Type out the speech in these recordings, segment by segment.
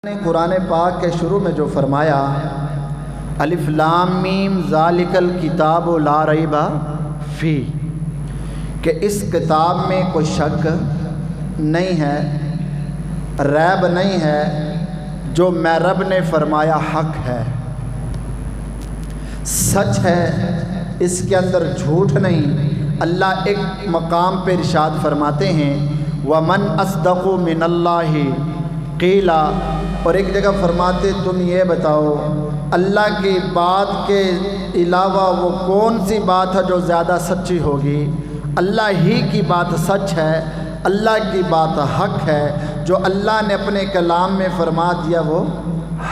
نے قرآن پاک کے شروع میں جو فرمایا الف لام میم ذالکل کتاب لا ریب فی، کہ اس کتاب میں کوئی شک نہیں ہے، ریب نہیں ہے، جو میں رب نے فرمایا حق ہے، سچ ہے، اس کے اندر جھوٹ نہیں۔ اللہ ایک مقام پہ ارشاد فرماتے ہیں وَمَنْ أَصْدَقُ مِنَ اللَّهِ قِيلًا، اور ایک جگہ فرماتے تم یہ بتاؤ اللہ کی بات کے علاوہ وہ کون سی بات ہے جو زیادہ سچی ہوگی؟ اللہ ہی کی بات سچ ہے، اللہ کی بات حق ہے، جو اللہ نے اپنے کلام میں فرما دیا وہ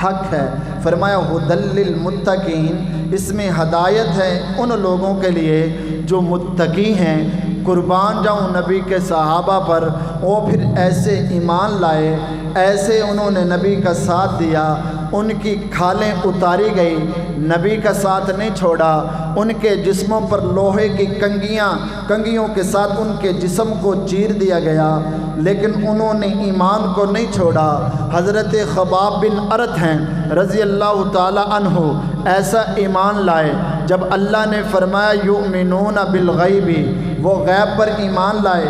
حق ہے۔ فرمایا ھدی للمتقین، اس میں ہدایت ہے ان لوگوں کے لیے جو متقی ہیں۔ قربان جاؤں نبی کے صحابہ پر، وہ پھر ایسے ایمان لائے، ایسے انہوں نے نبی کا ساتھ دیا، ان کی کھالیں اتاری گئی، نبی کا ساتھ نہیں چھوڑا، ان کے جسموں پر لوہے کی کنگھیوں کے ساتھ ان کے جسم کو چیر دیا گیا، لیکن انہوں نے ایمان کو نہیں چھوڑا۔ حضرت خباب بن ارت ہیں رضی اللہ تعالی عنہ، ایسا ایمان لائے جب اللہ نے فرمایا یؤمنون بالغیب، وہ غیب پر ایمان لائے۔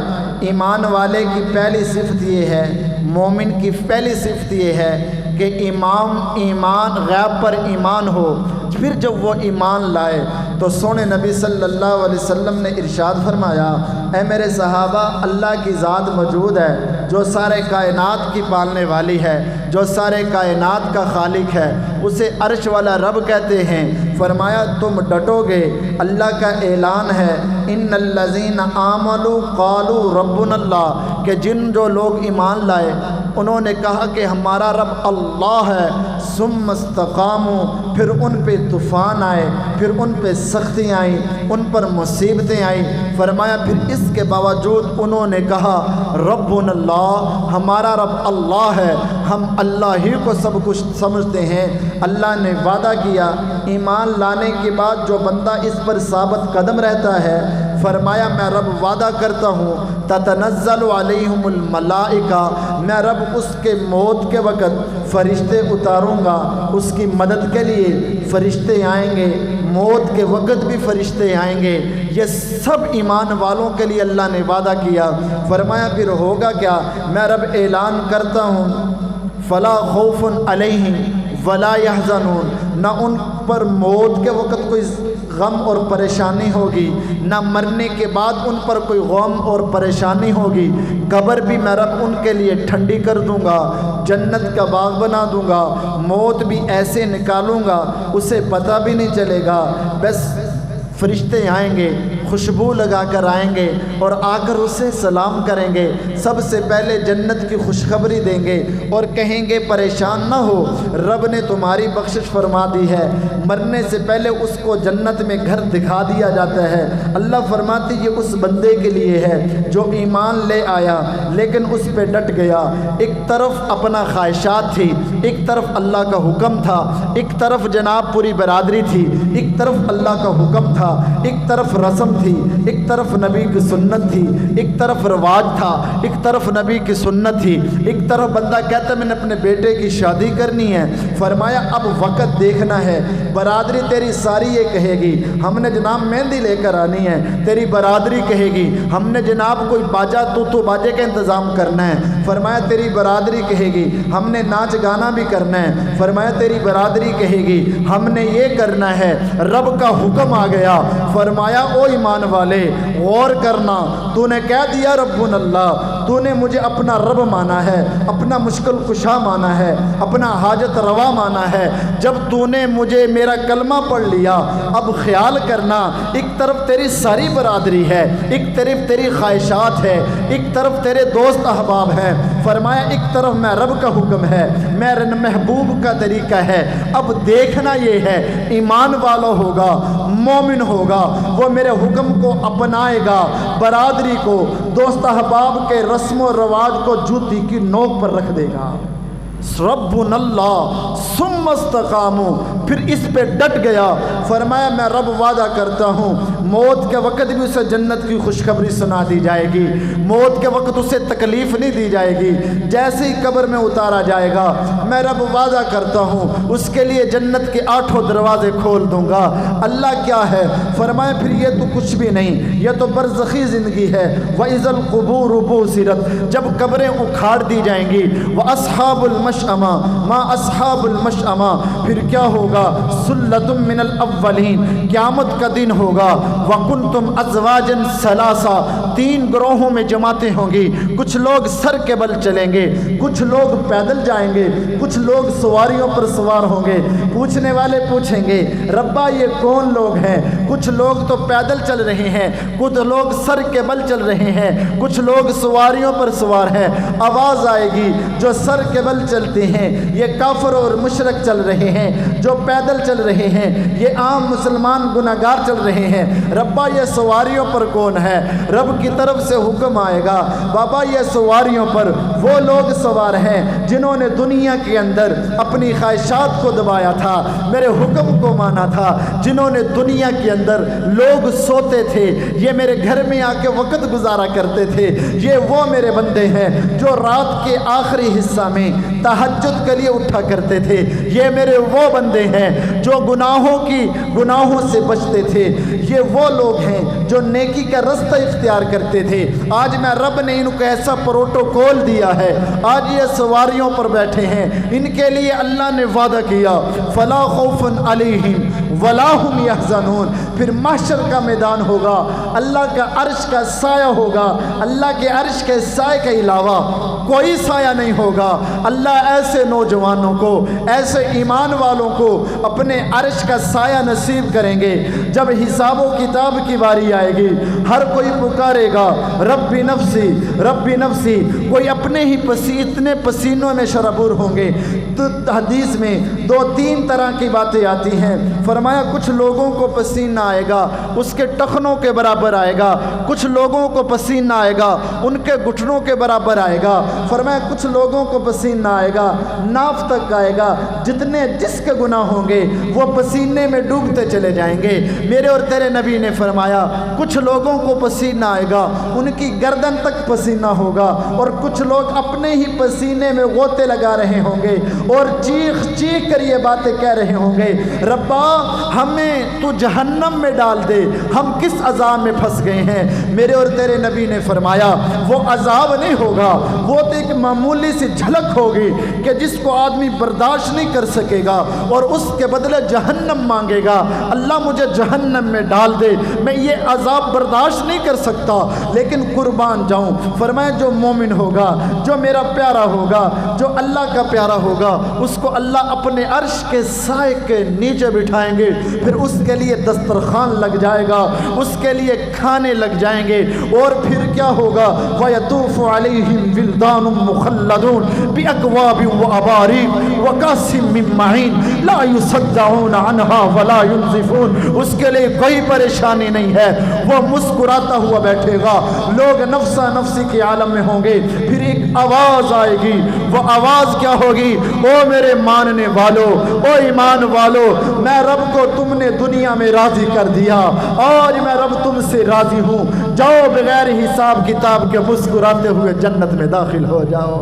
ایمان والے کی پہلی صفت یہ ہے، مومن کی پہلی صفت یہ ہے کہ ایمان غیب پر ایمان ہو۔ پھر جب وہ ایمان لائے تو سونے نبی صلی اللہ علیہ وسلم نے ارشاد فرمایا اے میرے صحابہ، اللہ کی ذات موجود ہے جو سارے کائنات کی پالنے والی ہے، جو سارے کائنات کا خالق ہے، اسے عرش والا رب کہتے ہیں۔ فرمایا تم ڈٹو گے، اللہ کا اعلان ہے ان الذین آمنوا قالوا ربنا اللہ، کہ جو لوگ ایمان لائے انہوں نے کہا کہ ہمارا رب اللہ ہے، ثم استقاموا، پھر ان پہ طوفان آئے، پھر ان پہ سختیاں آئیں، ان پر مصیبتیں آئیں۔ فرمایا پھر اس کے باوجود انہوں نے کہا ربنا اللہ، ہمارا رب اللہ ہے، ہم اللہ ہی کو سب کچھ سمجھتے ہیں۔ اللہ نے وعدہ کیا ایمان لانے کے بعد جو بندہ اس پر ثابت قدم رہتا ہے، فرمایا میں رب وعدہ کرتا ہوں تتنزل علیہم الملائکہ، میں رب اس کے موت کے وقت فرشتے اتاروں گا، اس کی مدد کے لیے فرشتے آئیں گے، موت کے وقت بھی فرشتے آئیں گے۔ یہ سب ایمان والوں کے لیے اللہ نے وعدہ کیا۔ فرمایا پھر ہوگا کیا؟ میں رب اعلان کرتا ہوں فلا خوف علیہم ولا یحزنون، نہ ان پر موت کے وقت کوئی غم اور پریشانی ہوگی، نہ مرنے کے بعد ان پر کوئی غم اور پریشانی ہوگی۔ قبر بھی میں رب ان کے لیے ٹھنڈی کر دوں گا، جنت کا باغ بنا دوں گا، موت بھی ایسے نکالوں گا اسے پتہ بھی نہیں چلے گا۔ بس فرشتے آئیں گے، خوشبو لگا کر آئیں گے اور آ کر اسے سلام کریں گے، سب سے پہلے جنت کی خوشخبری دیں گے اور کہیں گے پریشان نہ ہو، رب نے تمہاری بخشش فرما دی ہے۔ مرنے سے پہلے اس کو جنت میں گھر دکھا دیا جاتا ہے۔ اللہ فرماتی یہ اس بندے کے لیے ہے جو ایمان لے آیا لیکن اس پہ ڈٹ گیا۔ ایک طرف اپنا خواہشات تھی، ایک طرف اللہ کا حکم تھا، ایک طرف جناب پوری برادری تھی، ایک طرف اللہ کا حکم تھا، ایک طرف رسم تھی، ایک طرف نبی کی سنت تھی، ایک طرف رواج تھا، ایک طرف نبی کی سنت تھی، ایک طرف بندہ کہتا میں نے اپنے بیٹے کی شادی کرنی ہے۔ فرمایا اب وقت دیکھنا ہے، برادری تیری ساری یہ کہے گی ہم نے جناب مہندی لے کر آنی ہے، تیری برادری کہے گی ہم نے جناب کوئی باجا تو باجے کا انتظام کرنا ہے۔ فرمایا تیری برادری کہے گی ہم نے ناچ گانا بھی کرنا ہے۔ فرمایا تیری برادری کہے گی ہم نے یہ کرنا ہے۔ رب کا حکم آ گیا۔ فرمایا او ایمان والے غور کرنا، تو نے کہہ دیا ربنا اللہ، تو نے مجھے اپنا رب مانا ہے، اپنا مشکل کشا مانا ہے، اپنا حاجت روا مانا ہے۔ جب تو نے مجھے میرا کلمہ پڑھ لیا، اب خیال کرنا ایک طرف تیری ساری برادری ہے، ایک طرف تیری خواہشات ہے، ایک طرف تیرے دوست احباب ہیں۔ فرمایا ایک طرف میں رب کا حکم ہے، میرے محبوب کا طریقہ ہے۔ اب دیکھنا یہ ہے ایمان والا ہوگا، مومن ہوگا، وہ میرے حکم کو اپنائے گا، برادری کو، دوست احباب کے رسم و رواج کو جوتی کی نوک پر رکھ دے گا۔ ربنا اللہ ثم استقاموا، پھر اس پہ ڈٹ گیا، فرمایا میں رب وعدہ کرتا ہوں موت کے وقت بھی اسے جنت کی خوشخبری سنا دی جائے گی، موت کے وقت اسے تکلیف نہیں دی جائے گی، جیسے ہی قبر میں اتارا جائے گا میں رب وعدہ کرتا ہوں اس کے لیے جنت کے 8 دروازے کھول دوں گا۔ اللہ کیا ہے؟ فرمایا پھر یہ تو کچھ بھی نہیں، یہ تو برزخی زندگی ہے۔ وَإِذَا الْقُبُورُ بُعْثِرَتْ، جب قبریں اکھاڑ دی جائیں گی، وَأَصْحَابُ الْمَشْأَمَةِ مَا أَصْحَابُ الْمَشْأَمَةِ، پھر کیا ہوگا؟ سُلَّةٌ مِّنَ الْأَوَّلِينَ، قیامت کا دن ہوگا۔ وَكُنْتُمْ أَزْوَاجًا ثَلَاثًا، 3 گروہوں میں جماعتیں ہوں گی، کچھ لوگ سر کے بل چلیں گے، کچھ لوگ پیدل جائیں گے، کچھ لوگ سواریوں پر سوار ہوں گے۔ پوچھنے والے پوچھیں گے ربا یہ کون لوگ ہیں؟ کچھ لوگ تو پیدل چل رہے ہیں، کچھ لوگ سر کے بل چل رہے ہیں، کچھ لوگ سواریوں پر سوار ہیں۔ آواز آئے گی جو سر کے بل چلتے ہیں یہ کافر اور مشرک چل رہے ہیں، جو پیدل چل رہے ہیں یہ عام مسلمان گناہگار چل رہے ہیں۔ ربا یہ سواریوں پر کون ہے؟ رب کی طرف سے حکم آئے گا بابا یہ سواریوں پر وہ لوگ سوار ہیں جنہوں نے دنیا کے اندر اپنی خواہشات کو دبایا تھا، میرے حکم کو مانا تھا، جنہوں نے دنیا کے اندر لوگ سوتے تھے یہ میرے گھر میں آ کے وقت گزارا کرتے تھے، یہ وہ میرے بندے ہیں جو رات کے آخری حصہ میں تہجد کے لیے اٹھا کرتے تھے، یہ میرے وہ بندے ہیں جو گناہوں سے بچتے تھے، یہ وہ لوگ ہیں جو نیکی کا رستہ اختیار کرتے تھے۔ آج میں رب نے ان کو ایسا پروٹوکول دیا ہے، آج یہ سواریوں پر بیٹھے ہیں، ان کے لیے اللہ نے وعدہ کیا فلا خوف علیہم ولا هم یحزنون۔ پھر محشر کا میدان ہوگا، اللہ کا عرش کا سایہ ہوگا، اللہ کے عرش کے سائے کے علاوہ کوئی سایہ نہیں ہوگا۔ اللہ ایسے نوجوانوں کو، ایسے ایمان والوں کو اپنے عرش کا سایہ نصیب کریں گے۔ جب حساب و کتاب کی باری آئے گی ہر کوئی پکارے گا ربی نفسی ربی نفسی، کوئی اپنے ہی اتنے پسینوں میں شرابور ہوں گے۔ تو حدیث میں 2-3 طرح کی باتیں آتی ہیں، فرمایا کچھ لوگوں کو پسینہ آئے گا اس کے ٹخنوں کے برابر آئے گا، کچھ لوگوں کو پسینہ آئے گا ان کے گھٹنوں کے برابر آئے گا، فرمایا کچھ لوگوں کو پسینہ آئے گا ناف تک آئے گا، جس کے گناہ ہوں گے وہ پسینے میں ڈوبتے چلے جائیں گے۔ میرے اور تیرے نبی نے فرمایا کچھ لوگوں کو پسینہ آئے گا ان کی گردن تک پسینہ ہوگا، اور کچھ لوگ اپنے ہی پسینے میں غوطے لگا رہے ہوں گے اور چیخ چیخ کر یہ باتیں کہہ رہے ہوں گے ربا ہمیں تو جہنم میں ڈال دے، ہم کس عذاب میں پھنس گئے ہیں۔ میرے اور تیرے نبی نے فرمایا وہ عذاب نہیں ہوگا، وہ تو ایک معمولی سی جھلک ہوگی کہ جس کو آدمی برداشت نہیں کر سکے گا اور اس کے بدلے جہنم مانگے گا، اللہ مجھے جہنم میں ڈال دے، میں یہ عذاب برداشت نہیں کر سکتا لیکن قربان جاؤں۔ فرمایا جو مومن ہوگا، جو میرا پیارا ہوگا، جو اللہ کا پیارا ہوگا، اس کو اللہ اپنے عرش کے سائے کے نیچے بٹھائیں گے، پھر اس کے لیے دسترخوان لگ جائے گا، اس کے لیے کھانے لگ جائیں گے، اور پھر کیا ہوگا وَيَطُوفُ عَلَيْهِمْ وِلْدَانٌ مُخَلَّدُونَ بِأَكْوَابٍ وَأَبَارِيقَ وَكَأْسٍ مِّن مَّعِينٍ لَا يُصَدَّعُونَ عَنْهَا وَلَا يُنزِفُونَ۔ اس کے لیے کوئی پریشانی نہیں ہے، وہ مسکراتا ہوا بیٹھے گا، لوگ نفسا نفسی کے عالم میں ہوں گے، پھر ایک آواز آئے گی، وہ آواز کیا ہوگی؟ او میرے ماننے والو، او ایمان والو، میں رب کو تم نے دنیا میں راضی کر دیا، آج میں رب تم سے راضی ہوں، جاؤ بغیر حساب کتاب کے مسکراتے ہوئے جنت میں داخل ہو جاؤ۔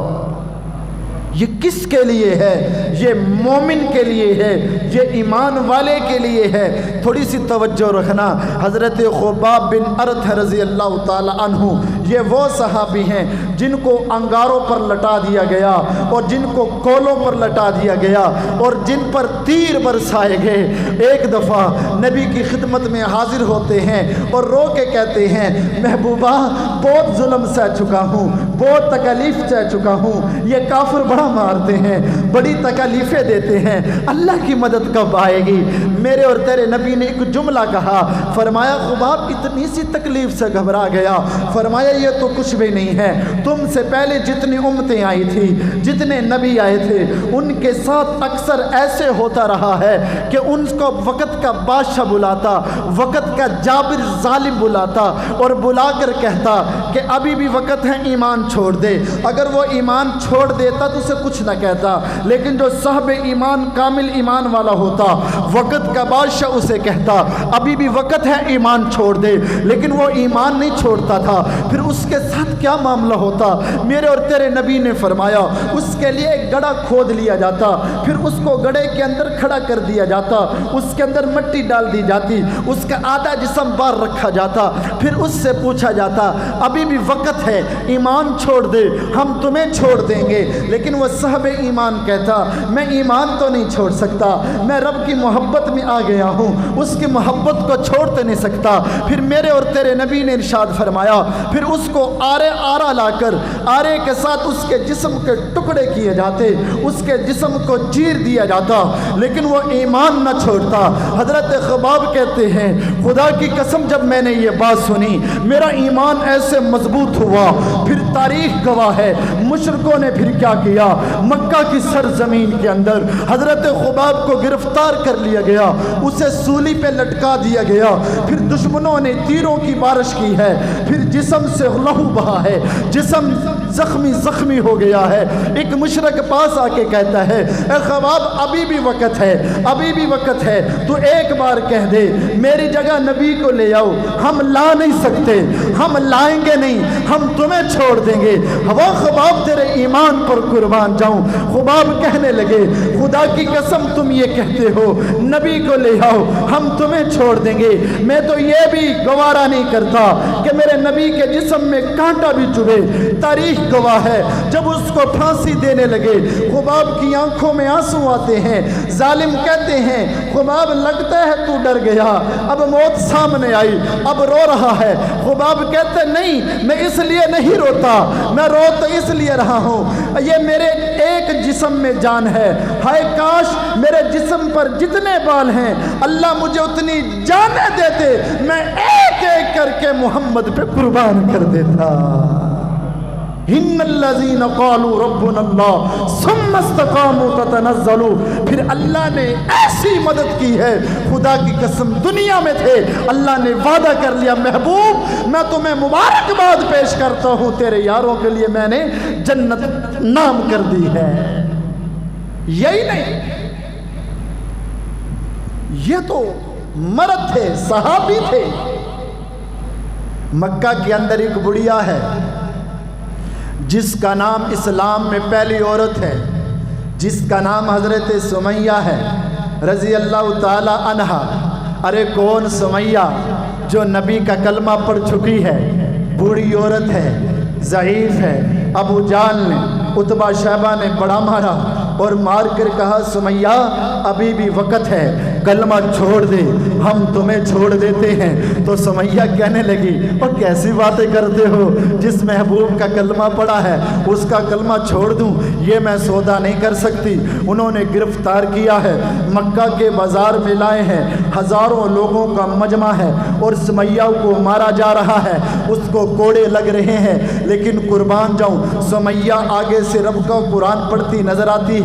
یہ کس کے لیے ہے؟ یہ مومن کے لیے ہے، یہ ایمان والے کے لیے ہے۔ تھوڑی سی توجہ رکھنا، حضرت خباب بن ارت رضی اللہ تعالی عنہ یہ وہ صحابی ہیں جن کو انگاروں پر لٹا دیا گیا اور جن کو کولوں پر لٹا دیا گیا اور جن پر تیر برسائے گئے۔ ایک دفعہ نبی کی خدمت میں حاضر ہوتے ہیں اور رو کے کہتے ہیں محبوبہ بہت ظلم سہ چکا ہوں، بہت تکلیف سہ چکا ہوں، یہ کافر بڑا مارتے ہیں، بڑی تکلیفیں دیتے ہیں، اللہ کی مدد کب آئے گی؟ میرے اور تیرے نبی نے ایک جملہ کہا، فرمایا خباب اتنی سی تکلیف سے گھبرا گیا، فرمایا یہ تو کچھ بھی نہیں ہے، تم سے پہلے جتنی امتیں آئی تھی، جتنے نبی آئے تھے، ان کے ساتھ اکثر ایسے ہوتا رہا ہے کہ ان کو وقت کا بادشاہ بلاتا، وقت کا جابر ظالم بلاتا اور بلا کر کہتا کہ ابھی بھی وقت ہے ایمان چھوڑ دے۔ اگر وہ ایمان چھوڑ دیتا تو اسے کچھ نہ کہتا، لیکن جو صاحب ایمان کامل ایمان والا ہوتا وقت کا بادشاہ اسے کہتا ابھی بھی وقت ہے ایمان چھوڑ دے، لیکن وہ ایمان نہیں چھوڑتا تھا۔ پھر اس کے ساتھ کیا معاملہ ہوتا؟ میرے اور تیرے نبی نے فرمایا اس کے لیے ایک گڑھا کھود لیا جاتا، پھر اس کو گڑھے کے اندر کھڑا کر دیا جاتا، اس کے اندر مٹی ڈال دی جاتی، اس کا آدھا جسم باہر رکھا جاتا، پھر اس سے پوچھا جاتا ابھی بھی وقت ہے ایمان چھوڑ دے، ہم تمہیں چھوڑ دیں گے۔ لیکن وہ صاحب ایمان کہتا میں ایمان تو نہیں چھوڑ سکتا، میں رب کی محبت میں آ گیا ہوں، اس کی محبت کو چھوڑ تو نہیں سکتا۔ پھر میرے اور تیرے نبی نے ارشاد فرمایا پھر اس کو آرا لا کر آرے کے ساتھ اس کے جسم کے ٹکڑے کیے جاتے، اس کے جسم کو چیر دیا جاتا، لیکن وہ ایمان نہ چھوڑتا۔ حضرت خباب کہتے ہیں خدا کی قسم جب میں نے یہ بات سنی میرا ایمان ایسے مضبوط ہوا۔ پھر تاریخ گواہ ہے مشرکوں نے پھر کیا کیا، مکہ کی سرزمین کے اندر حضرت خباب کو گرفتار کر لیا گیا، اسے سولی پہ لٹکا دیا گیا، پھر دشمنوں نے تیروں کی بارش کی ہے، پھر جسم سے لہو بہا ہے، جسم زخمی ہو گیا ہے۔ ایک مشرک پاس آ کے کہتا ہے اے خباب ابھی بھی وقت ہے، ابھی بھی وقت ہے، تو ایک بار کہہ دے میری جگہ نبی کو لے آؤ۔ ہم لا نہیں سکتے، ہم لائیں گے نہیں، ہم تمہیں چھوڑ دیں گے۔ ہوا خباب تیرے ایمان پر قربان جاؤں۔ خباب کہنے لگے خدا کی قسم تم یہ کہتے ہو نبی کو لے آؤ ہم تمہیں چھوڑ دیں گے، میں تو یہ بھی گوارا نہیں کرتا کہ میرے نبی کے جسم میں کانٹا بھی چبھے۔ تاریخ گواہ ہے جب اس کو پھانسی دینے لگے خباب کی آنکھوں میں آنسو آتے ہیں، ظالم کہتے ہیں خباب لگتا ہے تو ڈر گیا، اب موت سامنے آئی اب رو رہا ہے۔ خباب کہتے نہیں میں اس لیے نہیں روتا، میں رو تو اس لیے رہا ہوں یہ میرے ایک جسم میں جان ہے، ہائے کاش میرے جسم پر جتنے بال ہیں اللہ مجھے اتنی جانیں دیتے، میں ایک ایک کر کے محمد پہ قربان کر دیتا۔ ان الذین قالوا ربنا اللہ ثم استقاموا تتنزل، پھر اللہ نے ایسی مدد کی ہے خدا کی قسم دنیا میں تھے اللہ نے وعدہ کر لیا محبوب میں تمہیں مبارکباد پیش کرتا ہوں، تیرے یاروں کے لیے میں نے جنت نام کر دی ہے۔ یہی نہیں یہ تو مرد تھے، صحابی تھے۔ مکہ کے اندر ایک بڑھیا ہے جس کا نام اسلام میں پہلی عورت ہے، جس کا نام حضرت سمیہ ہے رضی اللہ تعالی عنہا۔ ارے کون سمیہ جو نبی کا کلمہ پڑھ چکی ہے، بوڑھی عورت ہے، ضعیف ہے۔ ابو جہل نے عتبہ شیبہ نے بڑا مارا اور مار کر کہا سمیہ ابھی بھی وقت ہے، کلمہ چھوڑ دے ہم تمہیں چھوڑ دیتے ہیں۔ تو سمیہ کہنے لگی اور کیسی باتیں کرتے ہو، جس محبوب کا کلمہ پڑا ہے اس کا کلمہ چھوڑ دوں، یہ میں سودا نہیں کر سکتی۔ انہوں نے گرفتار کیا ہے، مکہ کے بازار میں لائے ہیں، ہزاروں لوگوں کا مجمع ہے اور سمیہ کو مارا جا رہا ہے، اس کو کوڑے لگ رہے ہیں، لیکن قربان جاؤں سمیہ آگے سے رب کا قرآن پڑھتی نظر آتی ہے۔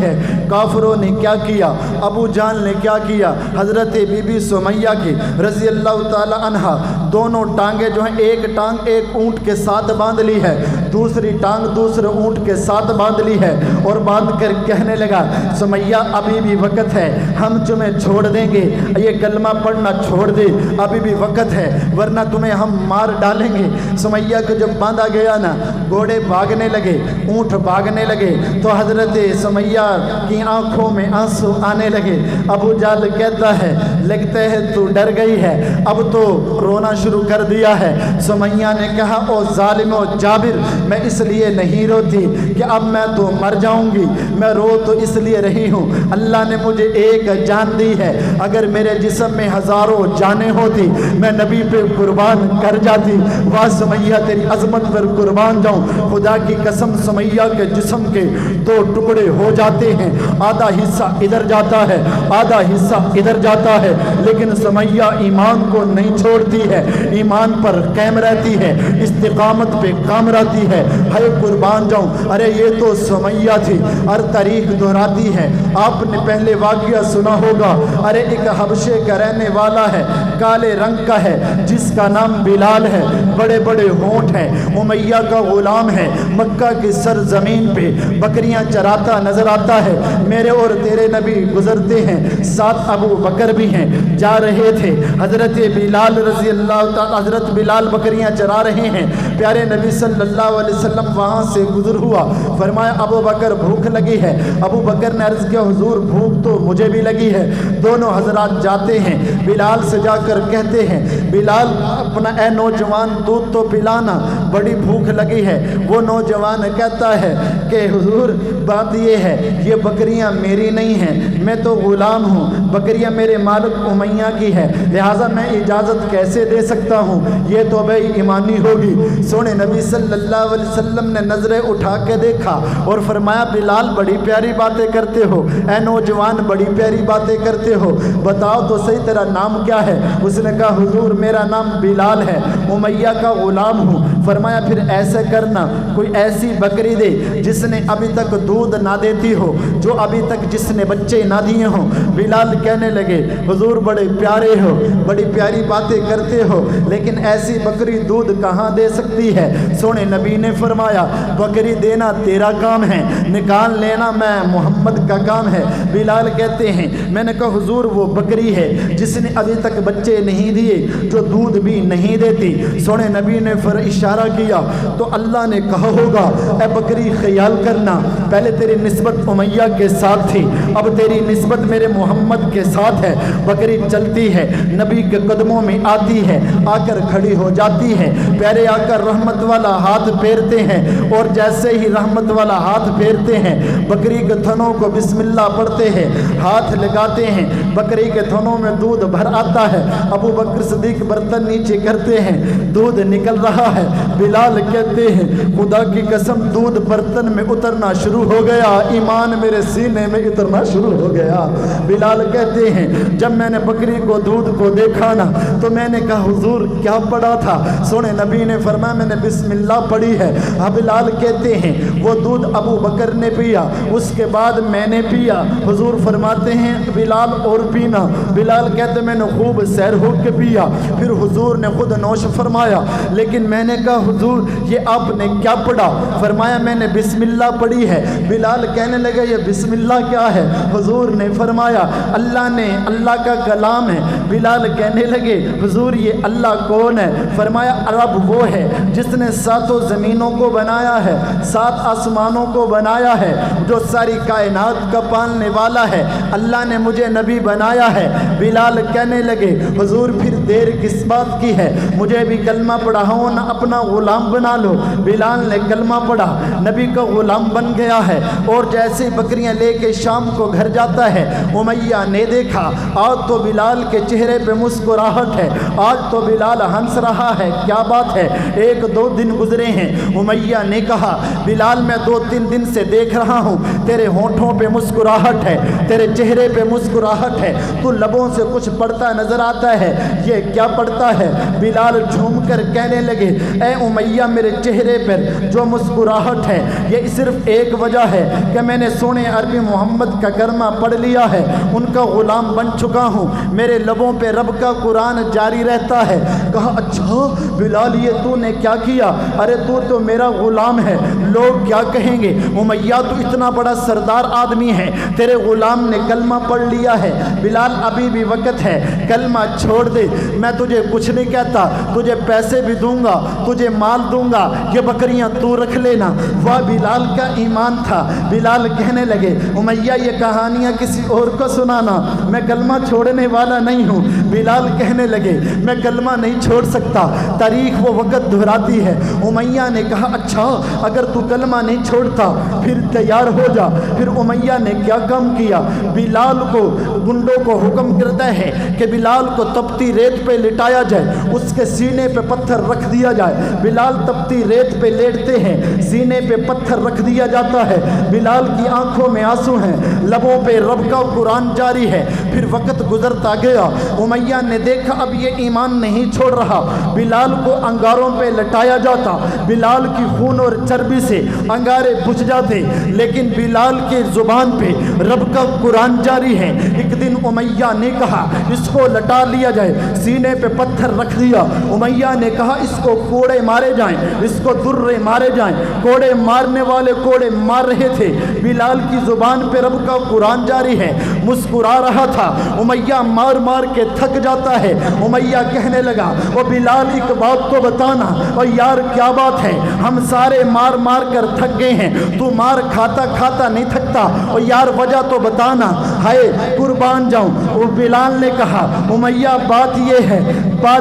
کافروں نے کیا کیا، ابو جہل نے کیا کیا، حضرت بی بی سمیہ کی رضی اللہ تعالی عنہا دونوں ٹانگیں جو ہیں، ایک ٹانگ ایک اونٹ کے ساتھ باندھ لی ہے، دوسری ٹانگ دوسرے اونٹ کے ساتھ باندھ لی ہے، اور باندھ کر کہنے لگا سمیہ ابھی بھی وقت ہے، ہم تمہیں چھوڑ دیں گے، یہ کلمہ پڑھنا چھوڑ دے، ابھی بھی وقت ہے ورنہ تمہیں ہم مار ڈالیں گے۔ سمیہ کو جب باندھا گیا نا، گھوڑے بھاگنے لگے، اونٹ بھاگنے لگے، تو حضرت سمیہ کی آنکھوں میں آنسو آنے لگے۔ ابو جہل کہتا ہے لگتا ہے تو ڈر گئی ہے، اب تو رونا شروع کر دیا ہے۔ سمیہ نے کہا او ظالم و جابر میں اس لیے نہیں روتی کہ اب میں تو مر جاؤں گی، میں رو تو اس لیے رہی ہوں اللہ نے مجھے ایک جان دی ہے، اگر میرے جسم میں ہزاروں جانیں ہوتی میں نبی پہ قربان کر جاتی۔ واہ سمیہ تیری عظمت پر قربان جاؤں، خدا کی قسم سمیہ کے جسم کے دو ٹکڑے ہو جاتے ہیں، آدھا حصہ ادھر جاتا ہے آدھا حصہ ادھر جاتا ہے، لیکن سمیہ ایمان کو نہیں چھوڑتی ہے۔ ایمان پر قائم رہتی ہے، استقامت پہ کام رہتی ہے۔ ہائے قربان جاؤں، ارے یہ تو سمیہ تھی، ہر تاریخ دہراتی ہے۔ آپ نے پہلے واقعہ سنا ہوگا، ارے ایک حبشے کا رہنے والا ہے، کالے رنگ کا ہے، جس کا نام بلال ہے، بڑے بڑے ہونٹ ہیں، امیہ کا غلام ہے، مکہ کی سرزمین پہ بکریاں چراتا نظر آتا ہے۔ میرے اور تیرے نبی گزرتے ہیں، ساتھ ابو بکر بھی ہیں، جا رہے تھے، حضرت بلال رضی اللہ تعالی، حضرت بلال بکریاں چرا رہے ہیں، پیارے نبی صلی اللہ علیہ وسلم وہاں سے گزر ہوا، فرمایا ابو بکر بھوک لگی ہے۔ ابو بکر نے عرض کیا حضور بھوک تو مجھے بھی لگی ہے۔ دونوں حضرات جاتے ہیں، بلال سے جا کر کہتے ہیں بلال اپنا اے نوجوان دودھ تو پلانا، بڑی بھوک لگی ہے۔ وہ نوجوان کہتا ہے کہ حضور بات یہ ہے، یہ بکریاں میری نہیں ہیں، میں تو غلام ہوں، بکریاں میرے مالک امیہ کی ہے، لہٰذا میں اجازت کیسے دے سکتا ہوں، یہ تو بے ایمانی ہوگی۔ سونے نبی صلی اللہ علیہ وسلم نے نظریں اٹھا کے دیکھا اور فرمایا بلال بڑی پیاری باتیں کرتے ہو، اے نوجوان بڑی پیاری باتیں کرتے ہو، بتاؤ تو صحیح تیرا نام کیا ہے؟ اس نے کہا حضور میرا نام بلال ہے، امیہ کا غلام ہوں۔ فرمایا پھر ایسے کرنا، کوئی ایسی بکری دے جس نے ابھی تک دودھ نہ دیتی ہو، جو ابھی تک جس نے بچے نہ دیے ہوں۔ بلال کہنے لگے حضور بڑے پیارے ہو، بڑی پیاری باتیں کرتے ہو، لیکن ایسی بکری دودھ کہاں دے سکتی ہے؟ سونے نبی نے فرمایا بکری دینا تیرا کام ہے، نکال لینا میں محمد کا کام ہے۔ بلال کہتے ہیں میں نے کہا حضور وہ بکری ہے جس نے ابھی تک بچے نہیں دیے، جو دودھ بھی نہیں دیتی۔ سونے نبی نے اشارہ کیا تو اللہ نے کہا ہوگا اے بکری خیال کرنا، پہلے تیری نسبت امیہ کے ساتھ تھی، اب تیری نسبت میرے محمد کے ساتھ ہے۔ بکری چلتی ہے، نبی کے قدموں میں آتی ہے، آ کر کھڑی ہو جاتی ہے، پیارے آ کر رحمت والا ہاتھ پھیرتے ہیں، اور جیسے ہی رحمت والا ہاتھ پھیرتے ہیں بکری کے تھنوں کو بسم اللہ پڑھتے ہیں، ہاتھ لگاتے ہیں، بکری کے تھنوں میں دودھ بھر آتا ہے۔ ابو بکر صدیق برتن نیچے کرتے ہیں، دودھ نکل رہا ہے۔ بلال کہتے ہیں خدا کی قسم دودھ برتن میں اترنا شروع ہو گیا، ایمان میرے سینے میں اترنا شروع ہو گیا۔ بلال کہتے ہیں جب میں نے بکری کو دودھ کو دیکھا نا تو میں نے کہا حضور کیا پڑھا تھا؟ سونے نبی نے فرمایا میں نے بسم اللہ پڑھی ہے۔ بلال کہتے ہیں وہ دودھ ابو بکر نے پیا، اس کے بعد میں نے پیا۔ حضور فرماتے ہیں بلال اور پینا۔ بلال کہتے میں نے خوب سیر ہو کے پیا، پھر حضور نے خود نوش فرمایا، لیکن میں نے کہا حضور یہ آپ نے کیا پڑھا؟ فرمایا میں نے بسم اللہ پڑھی ہے۔ بلال کہنے لگے یہ بسم اللہ کیا ہے؟ حضور نے فرمایا اللہ کا کلام ہے۔ بلال کہنے لگے حضور یہ اللہ کون ہے؟ فرمایا رب وہ ہے جس نے ساتوں زمینوں کو بنایا ہے، سات آسمانوں کو بنایا ہے، جو ساری کائنات کا پالنے والا ہے، اللہ نے مجھے نبی بنایا ہے۔ بلال کہنے لگے حضور پھر دیر کس بات کی ہے، مجھے بھی کلمہ پڑھاؤ نہ اپنا غلام بنا لو۔ بلال نے کلمہ پڑھا، نبی کا غلام بن گیا ہے، اور جیسے بکریاں لے کے شام کو گھر جاتا ہے، امیہ نے دیکھا آج تو بلال کے چہرے پہ مسکراہٹ ہے، آج تو بلال ہنس رہا ہے، کیا بات ہے؟ ایک دو دن گزرے ہیں، امیہ نے کہا بلال میں 2-3 دن سے دیکھ رہا ہوں تیرے ہونٹوں پہ مسکراہٹ ہے، تیرے چہرے پہ مسکراہٹ ہے، تو لبوں سے کچھ پڑھتا نظر آتا ہے، یہ کیا پڑھتا ہے؟ بلال جھوم کر کہنے لگے اے امیہ میرے چہرے پر جو مسکراہٹ ہے یہ صرف ایک وجہ ہے کہ میں نے سونے عربی محمد کا کلمہ پڑھ لیا ہے، ان کا غلام بن چکا ہوں، میرے لبوں پہ رب کا قرآن جاری رہتا ہے۔ کہا اچھا بلال یہ تو نے کیا کیا؟ ارے تو میرا غلام ہے، لوگ کیا کہیں گے؟ امیہ تو اتنا بڑا سردار آدمی ہے، تیرے غلام نے کلمہ پڑھ لیا ہے۔ بلال ابھی بھی وقت ہے، کلمہ چھوڑ دے، میں تجھے کچھ نہیں کہتا، تجھے پیسے بھی دوں گا، تجھے مال دوں گا، یہ بکریاں تو رکھ لینا۔ وہ بلال کا ایمان تھا۔ بلال کہنے لگے امیہ یہ کہانیاں کسی اور کو سنانا، میں کلمہ چھوڑنے والا نہیں ہوں۔ بلال کہنے لگے میں کلمہ نہیں چھوڑ سکتا، تاریخ وہ وقت دہراتی ہے۔ امیہ نے کہا اچھا اگر تو کلمہ نہیں چھوڑتا پھر تیار ہو جا۔ پھر امیہ نے کیا کام کیا؟ بلال کو گنڈوں کو حکم کرتا ہے کہ بلال کو تپتی ریت پہ لٹایا جائے، اس کے سینے پہ پتھر رکھ دیا جائے، بلال تپتی ریت پہ لیٹتے ہیں، سینے پہ پتھر رکھ دیا جاتا ہے، بلال کی آنکھوں میں آنسو ہیں، لبوں پہ رب کا قرآن جاری ہے۔ پھر وقت گزرتا گیا، امیہ نے دیکھا اب یہ ایمان نہیں چھوڑ رہا، بلال کو انگاروں پہ لٹایا جاتا، بلال کی خون اور چربی سے انگارے بجھ جاتے، لیکن بلال کے زبان پہ رب کا قرآن جاری ہے۔ ایک دن امیہ نے کہا اس کو لٹا لیا جائے، سینے پہ پتھر رکھ دیا۔ امیہ نے کہا اس کو کوڑے مارے جائیں، اس کو درے مارے جائیں۔ کوڑے مارنے والے کوڑے مار رہے تھے، بلال کی زبان پہ رب کا قرآن جاری ہے، مسکرا رہا تھا۔ امیہ مار مار کے تھک جاتا ہے، امیہ کہنے لگا وہ بلال ایک بات تو بتانا، اور یار کیا بات ہے؟ ہم سارے مار مار کر تھک گئے ہیں، تو مار کھاتا کھاتا نہیں تھکتا، اور یار وجہ تو بتانا، ہائے قربان جاؤں۔ وہ بلال نے کہا امیہ بات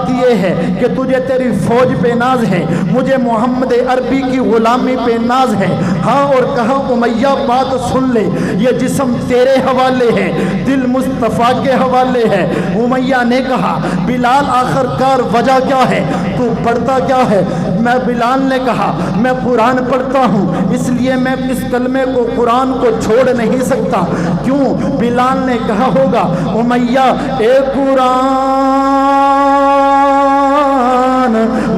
یہ ہے کہ تجھے تیری فوج پہ ناز ہے، مجھے محمد عربی کی غلامی پہ ناز ہے۔ ہاں، اور کہا امیہ بات سن لے، یہ جسم تیرے حوالے ہے، دل مصطفیٰ کے حوالے ہے۔ امیہ نے کہا بلال آخر کار وجہ کیا ہے، تو پڑھتا کیا ہے؟ میں بلال نے کہا میں قرآن پڑھتا ہوں، اس لیے میں اس کلمے کو قرآن کو چھوڑ نہیں سکتا۔ کیوں؟ بلال نے کہا ہوگا امیہ اے قرآن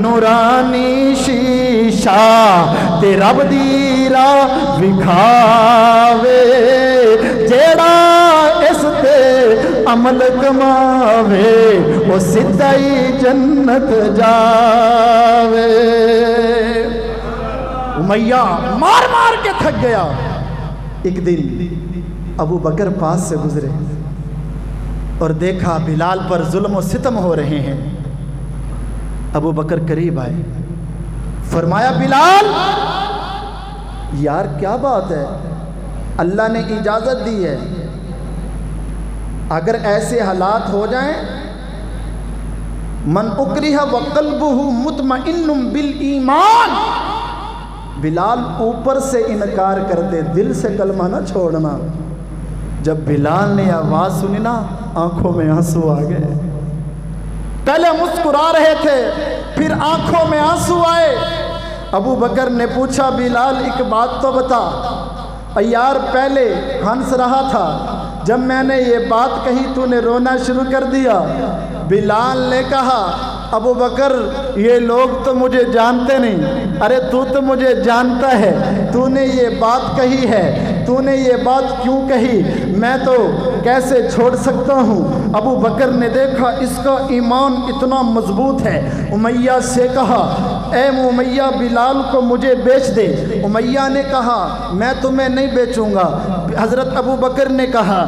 نورانی شیشہ تے رب دی راہ وکھاوے، جیڑا اس تے عمل کماوے وہ سدھائی جنت جاوے۔ امیہ مار مار کے تھک گیا۔ ایک دن ابو بکر پاس سے گزرے اور دیکھا بلال پر ظلم و ستم ہو رہے ہیں۔ ابو بکر قریب آئے، فرمایا بلال یار کیا بات ہے؟ اللہ نے اجازت دی ہے، اگر ایسے حالات ہو جائیں، من اکرہ وقلبہ مطمئن بالایمان، بلال اوپر سے انکار کرتے، دل سے کلمہ نہ چھوڑنا۔ جب بلال نے آواز سنی نا، آنکھوں میں آنسو آ گئے۔ پہلے مسکرا رہے تھے، پھر آنکھوں میں آنسو آئے۔ ابو بکر نے پوچھا بلال ایک بات تو بتا۔ یار پہلے ہنس رہا تھا، جب میں نے یہ بات کہی تو نے رونا شروع کر دیا۔ بلال نے کہا ابو بکر یہ لوگ تو مجھے جانتے نہیں، ارے تو مجھے جانتا ہے، تو نے یہ بات کہی ہے، تو نے یہ بات کیوں کہی، میں تو کیسے چھوڑ سکتا ہوں۔ ابو بکر نے دیکھا اس کا ایمان اتنا مضبوط ہے، امیہ سے کہا اے امیہ بلال کو مجھے بیچ دے۔ امیہ نے کہا میں تمہیں نہیں بیچوں گا۔ حضرت ابو بکر نے کہا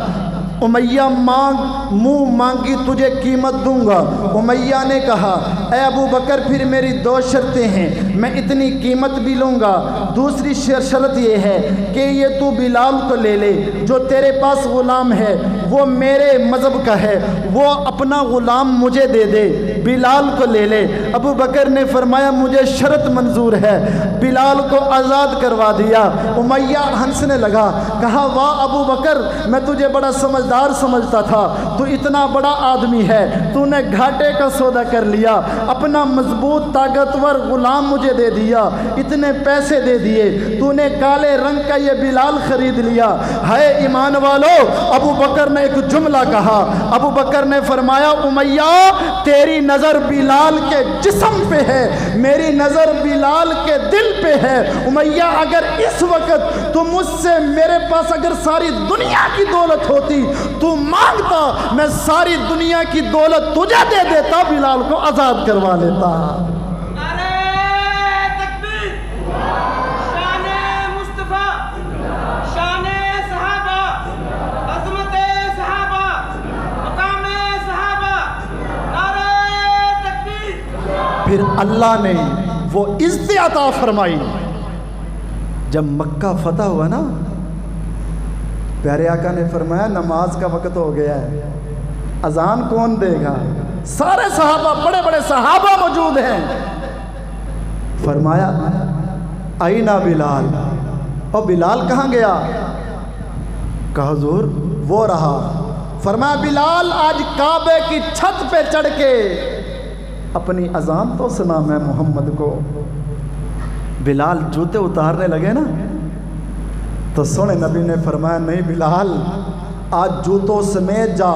امیہ منہ مانگی تجھے قیمت دوں گا۔ امیہ نے کہا اے ابو بکر پھر میری دو شرطیں ہیں، میں اتنی قیمت بھی لوں گا، دوسری شرط یہ ہے کہ یہ تو بلال کو لے لے، جو تیرے پاس غلام ہے وہ میرے مذہب کا ہے، وہ اپنا غلام مجھے دے دے، بلال کو لے لے۔ ابو بکر نے فرمایا مجھے شرط منظور ہے، بلال کو آزاد کروا دیا۔ امیہ ہنسنے لگا، کہا واہ ابو بکر میں تجھے بڑا سمجھدار سمجھتا تھا، تو اتنا بڑا آدمی ہے، تو نے گھاٹے کا سودا کر لیا، اپنا مضبوط طاقتور غلام مجھے دے دیا، اتنے پیسے دے دیے، تو نے کالے رنگ کا یہ بلال خرید لیا۔ ہے ایمان والو، ابو بکر نے ایک جملہ کہا، ابو بکر نے فرمایا امیہ تیری نظر بلال کے جسم پہ ہے، میری نظر بلال کے دل پہ ہے۔ امیہ اگر اس وقت تو مجھ سے میرے پاس اگر ساری دنیا کی دولت ہوتی تو مانگتا، میں ساری دنیا کی دولت تجھے دے دیتا، بلال کو آزاد کروا لیتا۔ پھر اللہ نے وہ عزت عطا فرمائی۔ جب مکہ فتح ہوا نا، پیارے آقا نے فرمایا نماز کا وقت ہو گیا ہے، اذان کون دے گا؟ سارے صحابہ، بڑے بڑے صحابہ موجود ہیں۔ فرمایا اینا بلال، اور بلال کہاں گیا؟ کہا حضور وہ رہا۔ فرمایا بلال آج کعبے کی چھت پہ چڑھ کے اپنی اذان تو سنا میں محمد کو۔ بلال جوتے اتارنے لگے نا تو سونے نبی نے فرمایا نہیں بلال، آج جوتوں سمیت جا،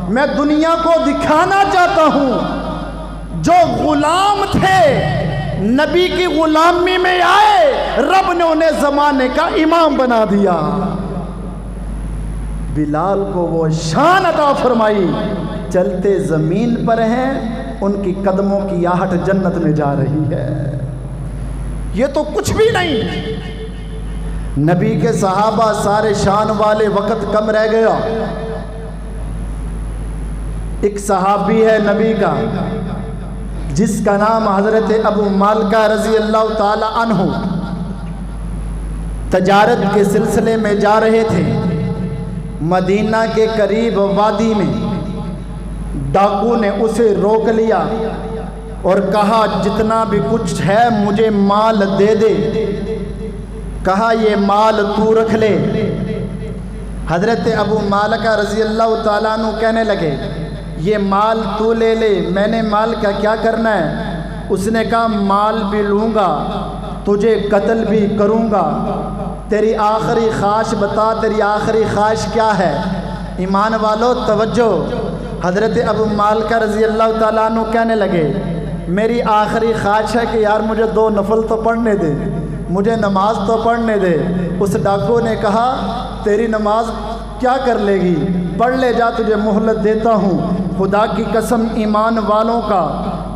میں دنیا کو دکھانا چاہتا ہوں جو غلام تھے نبی کی غلامی میں آئے، رب نے انہیں زمانے کا امام بنا دیا۔ بلال کو وہ شان عطا فرمائی، چلتے زمین پر ہیں، ان کی قدموں کی آہٹ جنت میں جا رہی ہے۔ یہ تو کچھ بھی نہیں، نبی کے صحابہ سارے شان والے، وقت کم رہ گیا۔ ایک صحابی ہے نبی کا جس کا نام حضرت ابو مالکہ رضی اللہ تعالی عنہ، تجارت کے سلسلے میں جا رہے تھے، مدینہ کے قریب وادی میں ڈاکو نے اسے روک لیا اور کہا جتنا بھی کچھ ہے مجھے مال دے دے۔ کہا یہ مال تو رکھ لے۔ حضرت ابو مالکہ رضی اللہ تعالیٰ عنہ کہنے لگے یہ مال تو لے لے، میں نے مال کا کیا کرنا ہے؟ اس نے کہا مال بھی لوں گا، تجھے قتل بھی کروں گا، تیری آخری خواہش بتا، تیری آخری خواہش کیا ہے؟ ایمان والو توجہ، حضرت ابو مالکہ رضی اللہ تعالیٰ عنہ کہنے لگے میری آخری خواہش ہے کہ یار مجھے 2 نفل تو پڑھنے دے، مجھے نماز تو پڑھنے دے۔ اس ڈاکو نے کہا تیری نماز کیا کر لے گی، پڑھ لے جا، تجھے مہلت دیتا ہوں۔ خدا کی قسم ایمان والوں کا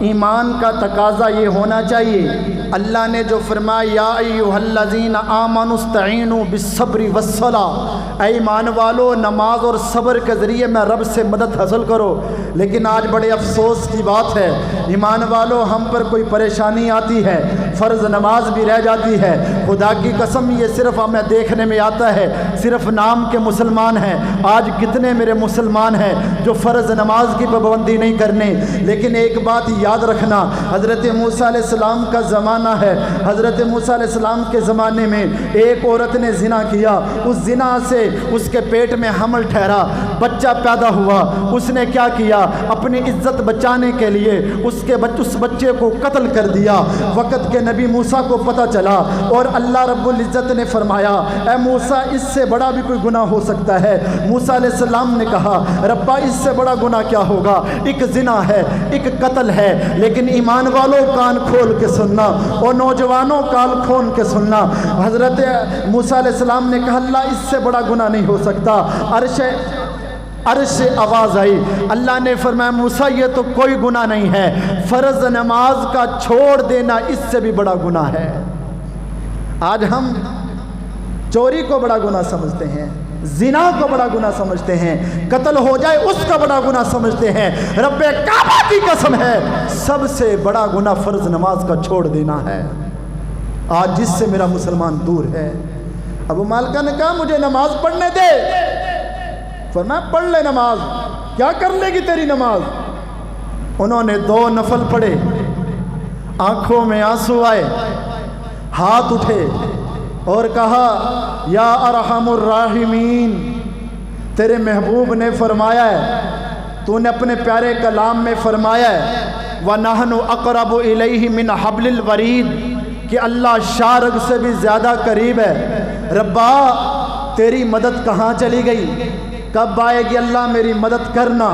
ایمان کا تقاضا یہ ہونا چاہیے۔ اللہ نے جو فرمایا یا ایھا الذین آمنوا استعینوا بالصبر والصلاۃ، اے ایمان والو نماز اور صبر کے ذریعے میں رب سے مدد حاصل کرو۔ لیکن آج بڑے افسوس کی بات ہے ایمان والو، ہم پر کوئی پریشانی آتی ہے، فرض نماز بھی رہ جاتی ہے، خدا کی قسم یہ صرف ہمیں دیکھنے میں آتا ہے صرف نام کے مسلمان ہیں۔ آج کتنے میرے مسلمان ہیں جو فرض نماز کی پابندی نہیں کرنے۔ لیکن ایک بات یاد رکھنا، حضرت موسیٰ علیہ السلام کا زمانہ ہے، حضرت موسیٰ علیہ السلام کے زمانے میں ایک عورت نے زنا کیا، اس زنا سے اس کے پیٹ میں حمل ٹھہرا، بچہ پیدا ہوا۔ اس نے کیا کیا؟ اپنی عزت بچانے کے لیے اس بچے کو قتل کر دیا۔ وقت کے نبی موسیٰ کو پتہ چلا اور اللہ رب العزت نے فرمایا اے موسیٰ اس سے بڑا بھی کوئی گناہ ہو سکتا ہے۔ موسیٰ علیہ السلام نے کہا ربا اس سے بڑا گناہ کیا ہوگا؟ ایک زنا ہے، ایک قتل ہے، لیکن ایمان والوں کان کھول کے سننا اور نوجوانوں کان کھول کے سننا۔ حضرت موسیٰ علیہ السلام نے کہا اللہ اس سے بڑا گناہ نہیں ہو سکتا۔ عرش سے آواز آئی، اللہ نے فرمایا موسیٰ یہ تو کوئی گناہ نہیں ہے، فرض نماز کا چھوڑ دینا اس سے بھی بڑا گناہ ہے۔ آج ہم چوری کو بڑا گناہ سمجھتے ہیں، زنا کو بڑا گناہ سمجھتے ہیں، قتل ہو جائے اس کا بڑا گناہ سمجھتے ہیں۔ رب کعبہ کی قسم ہے سب سے بڑا گناہ فرض نماز کا چھوڑ دینا ہے، آج جس سے میرا مسلمان دور ہے۔ ابو مالکہ نے کہا مجھے نماز پڑھنے دے، فرمایا پڑھ لے نماز، کیا کر لے گی تیری نماز؟ انہوں نے 2 نفل پڑھے، آنکھوں میں آنسو آئے، ہاتھ اٹھے اور کہا یا ارحم الراحمین، تیرے محبوب نے فرمایا ہے، تو نے اپنے پیارے کلام میں فرمایا ہے وَنَحْنُ أَقْرَبُ إِلَيْهِ مِنْ حَبْلِ الْوَرِيدِ، کہ اللہ شارگ سے بھی زیادہ قریب ہے۔ ربا تیری مدد کہاں چلی گئی؟ کب آئے گی اللہ میری مدد کرنا؟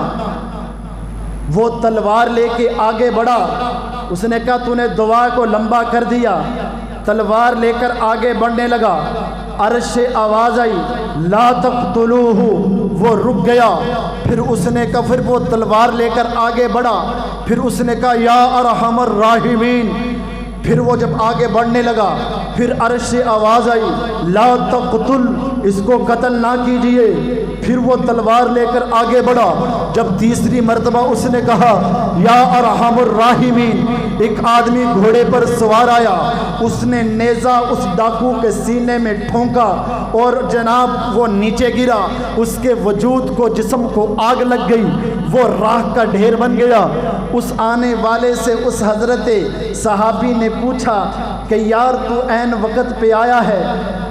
وہ تلوار لے کے آگے بڑھا، اس نے کہا تو نے دعا کو لمبا کر دیا، تلوار لے کر آگے بڑھنے لگا، عرش سے آواز آئی لا تقتلوہ، وہ رک گیا۔ پھر اس نے کہا، پھر وہ تلوار لے کر آگے بڑھا، پھر اس نے کہا یا ارحم الراحمین، پھر وہ جب آگے بڑھنے لگا پھر عرش سے آواز آئی لا تقتل، اس کو قتل نہ کیجئے۔ پھر وہ تلوار لے کر آگے بڑھا، جب تیسری مرتبہ اس نے کہا یا ارحم الراحمین، ایک آدمی گھوڑے پر سوار آیا، اس نے نیزہ اس ڈاکو کے سینے میں ٹھونکا اور جناب وہ نیچے گرا، اس کے وجود کو جسم کو آگ لگ گئی، وہ راکھ کا ڈھیر بن گیا۔ اس آنے والے سے اس حضرت صحابی نے پوچھا کہ یار تو عین وقت پہ آیا ہے،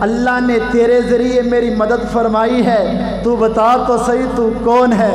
اللہ نے تیرے ذریعے میری مدد فرمائی ہے، تو بتا تو صحیح تو کون ہے؟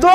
2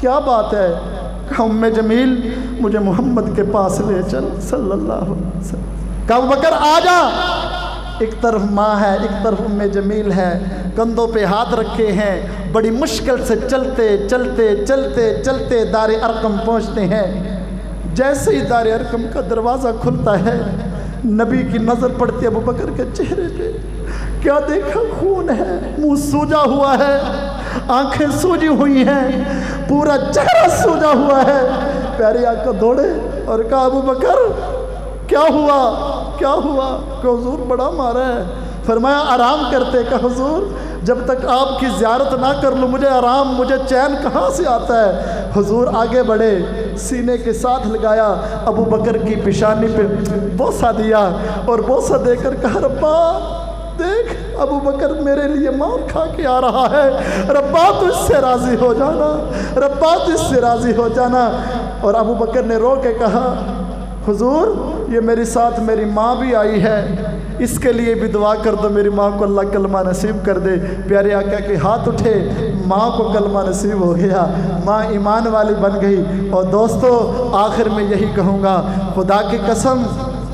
کیا بات ہے؟ کہا ام جمیل مجھے محمد کے پاس لے چل صلی اللہ علیہ وسلم۔ کہا ابوبکر آ جا۔ ایک طرف ماں ہے، ایک طرف ام جمیل ہے، کندھوں پہ ہاتھ رکھے ہیں، بڑی مشکل سے چلتے چلتے چلتے چلتے دار ارقم پہنچتے ہیں۔ جیسے ہی دار ارقم کا دروازہ کھلتا ہے، نبی کی نظر پڑتی ہے ابوبکر کے چہرے پہ۔ کیا دیکھا؟ خون ہے، منہ سوجا ہوا ہے، آنکھیں سوجی ہوئی ہیں، پورا چہرہ سوجا ہوا ہے۔ پیارے آقا دوڑے اور کہا ابوبکر کیا ہوا؟ کیا ہوا؟ کہ حضور بڑا مارا ہے۔ فرمایا آرام کرتے۔ کہ حضور جب تک آپ کی زیارت نہ کر لوں مجھے آرام، مجھے چین کہاں سے آتا ہے؟ حضور آگے بڑھے، سینے کے ساتھ لگایا، ابو بکر کی پیشانی پہ بوسہ دیا اور بوسہ دے کر کہا ربا دیکھ ابو بکر میرے لیے مار کھا کے آ رہا ہے، ربا تو اس سے راضی ہو جانا، ربا تو اس سے راضی ہو جانا۔ اور ابو بکر نے رو کے کہا حضور یہ میری ساتھ میری ماں بھی آئی ہے، اس کے لیے بھی دعا کر دو میری ماں کو اللہ کلمہ نصیب کر دے۔ پیارے آقا کے ہاتھ اٹھے، ماں کو کلمہ نصیب ہو گیا، ماں ایمان والی بن گئی۔ اور دوستو آخر میں یہی کہوں گا، خدا کی قسم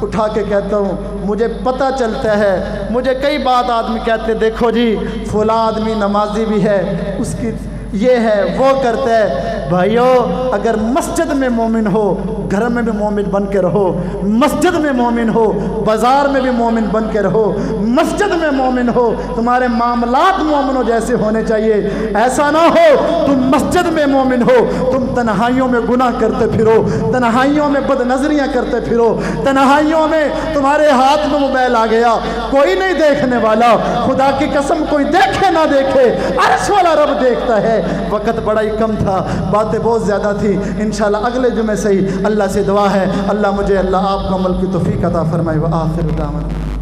اٹھا کے کہتا ہوں، مجھے پتہ چلتا ہے، مجھے کئی بات آدمی کہتے دیکھو جی فلاں آدمی نمازی بھی ہے، اس کی یہ ہے وہ کرتا ہے۔ بھائیو اگر مسجد میں مومن ہو گھر میں بھی مومن بن کے رہو، مسجد میں مومن ہو بازار میں بھی مومن بن کے رہو، مسجد میں مومن ہو تمہارے معاملات مومنوں جیسے ہونے چاہیے۔ ایسا نہ ہو تم مسجد میں مومن ہو تم تنہائیوں میں گناہ کرتے پھرو، تنہائیوں میں بد نظریاں کرتے پھرو، تنہائیوں میں تمہارے ہاتھ میں موبائل آ گیا، کوئی نہیں دیکھنے والا، خدا کی قسم کوئی دیکھے نہ دیکھے عرش والا رب دیکھتا ہے۔ وقت بڑا ہی کم تھا، باتیں بہت زیادہ تھی، انشاءاللہ اگلے جمعے سے ہی اللہ سے دعا ہے اللہ مجھے اللہ آپ کو عمل کی توفیق عطا فرمائے۔ وآخر دعوانا